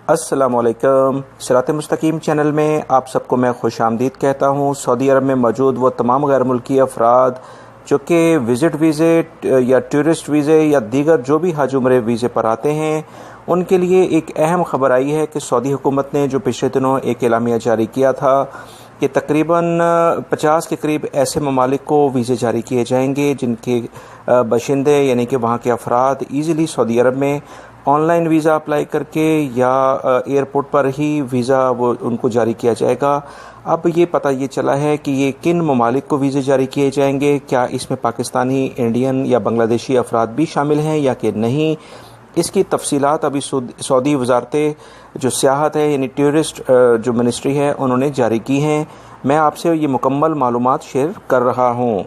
अस्सलामु अलैकुम। सिरात मुस्तकीम चैनल में आप सबको मैं खुश आमदीद कहता हूँ। सऊदी अरब में मौजूद वो तमाम गैर मुल्की अफराद जो कि विज़िट वीज़े या टूरिस्ट वीज़े या दीगर जो भी हज उम्रे वीज़े पर आते हैं, उनके लिए एक अहम खबर आई है कि सऊदी हुकूमत ने जो पिछले दिनों एक एलामिया जारी किया था कि तकरीबन 50 के करीब ऐसे ममालिक को वीज़े जारी किए जाएंगे जिनके बशिंदे यानी कि वहाँ के अफराद ईज़िली सऊदी अरब में ऑनलाइन वीज़ा अप्लाई करके या एयरपोर्ट पर ही वीज़ा वो उनको जारी किया जाएगा। अब ये पता ये चला है कि ये किन ममालिक को वीज़े जारी किए जाएंगे, क्या इसमें पाकिस्तानी, इंडियन या बांग्लादेशी अफराद भी शामिल हैं या कि नहीं। इसकी तफसीलात अभी सऊदी वजारत जो सियाहत है यानी टूरिस्ट जो मिनिस्ट्री है उन्होंने जारी की हैं। मैं आपसे ये मुकम्मल मालूमात शेयर कर रहा हूँ।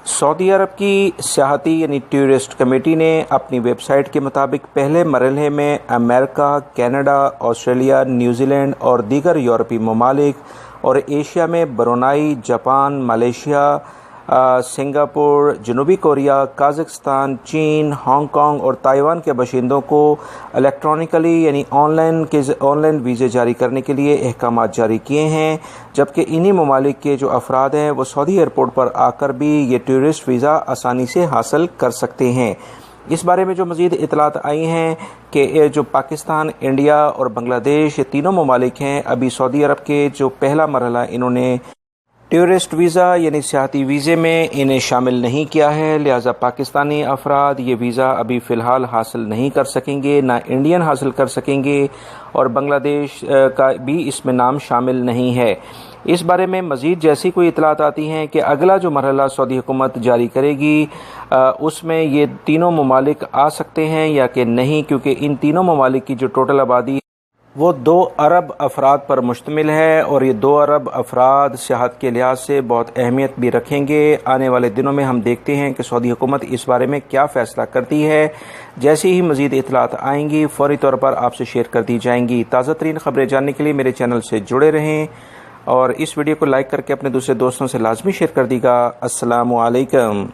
सऊदी अरब की सियाहती यानी टूरिस्ट कमेटी ने अपनी वेबसाइट के मुताबिक पहले मरहले में अमेरिका, कनाडा, ऑस्ट्रेलिया, न्यूजीलैंड और दीगर यूरोपीय ममालिक और एशिया में ब्रुनाई, जापान, मलेशिया, सिंगापुर, जनूबी कोरिया, कजाकिस्तान, चीन, हांगकांग और ताइवान के बाशिंदों को इलेक्ट्रॉनिकली यानी ऑनलाइन वीज़े जारी करने के लिए अहकाम जारी किए हैं, जबकि इन्हीं ममालिक के जो अफराद हैं वो सऊदी एयरपोर्ट पर आकर भी ये टूरिस्ट वीज़ा आसानी से हासिल कर सकते हैं। इस बारे में जो मज़ीद इतलात आई हैं कि जो पाकिस्तान, इंडिया और बांग्लादेश ये तीनों ममालिक हैं, अभी सऊदी अरब के जो पहला मरहला इन्होंने टूरिस्ट वीज़ा यानी सियाहती वीज़े में इन्हें शामिल नहीं किया है, लिहाजा पाकिस्तानी अफराद ये वीज़ा अभी फ़िलहाल हासिल नहीं कर सकेंगे, ना इंडियन हासिल कर सकेंगे और बांग्लादेश का भी इसमें नाम शामिल नहीं है। इस बारे में मज़ीद जैसी कोई इतलात आती हैं कि अगला जो मरहला सऊदी हुकूमत जारी करेगी उसमें ये तीनों ममालिक आ सकते हैं या कि नहीं, क्योंकि इन तीनों ममालिक की जो टोटल आबादी वो 2 अरब अफराद पर मुश्तमिल है और ये 2 अरब अफराद सियाहत के लिहाज से बहुत अहमियत भी रखेंगे। आने वाले दिनों में हम देखते हैं कि सऊदी हुकूमत इस बारे में क्या फ़ैसला करती है। जैसे ही मज़ीद इतलात आएंगी फ़ौरी तौर पर आपसे शेयर कर दी जाएंगी। ताज़ा तरीन ख़बरें जानने के लिए मेरे चैनल से जुड़े रहें और इस वीडियो को लाइक करके अपने दूसरे दोस्तों से लाजमी शेयर कर दीजिएगा। अस्सलामु अलैकुम।